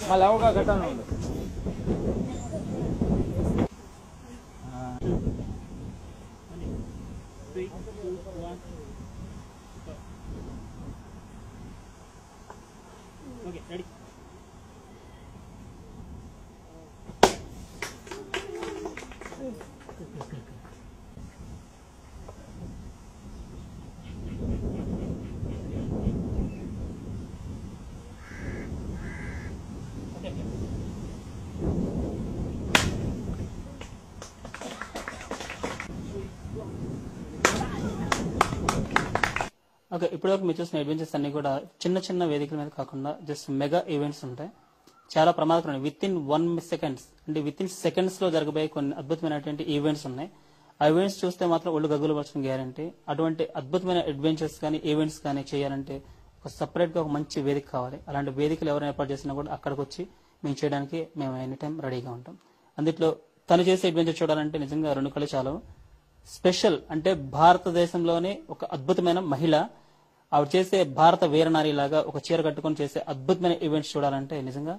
మళ్ళీ అవగా కట్టాను ready okay. ఇప్పటివరకు మీరు చూసిన అడ్వెంచర్స్ అన్ని కూడా చిన్న చిన్న వేదికల మీద కాకుండా జస్ట్ మెగా ఈవెంట్స్ ఉంటాయి. చాలా ప్రమాదకరమైన విత్ ఇన్ 1 సెకండ్స్ అంటే విత్ ఇన్ సెకండ్స్ లో జరగబోయే కొన్ని అద్భుతమైనటువంటి ఈవెంట్స్ ఉన్నాయి. ఆ ఈవెంట్స్ చూస్తే మాత్రం ఒళ్ళు గగ్గులు పరచిన గ్యారంటీ. అటువంటి అద్భుతమైన అడ్వెంచర్స్ కానీ ఈవెంట్స్ కానీ చేయాలంటే ఒక సపరేట్ గా ఒక మంచి వేదిక కావాలి. అలాంటి వేదికలు ఎవరైనా ఏర్పాటు చేసినా కూడా అక్కడికి వచ్చి మేము చేయడానికి మేము ఎనీ టైం రెడీగా ఉంటాం. అందులో తను చేసే అడ్వెంచర్ చూడాలంటే నిజంగా 2 కళ్ళు చాలు. స్పెషల్ అంటే భారతదేశంలోనే ఒక అద్భుతమైన మహిళ, ఆవిడ చేసే భారత వీరనారి లాగా ఒక చీర కట్టుకొని చేసే అద్భుతమైన ఈవెంట్స్ చూడాలంటే నిజంగా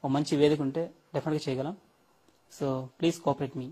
ఒక మంచి వేదిక ఉంటే డెఫినెట్ గా చేయగలం. So please cooperate me.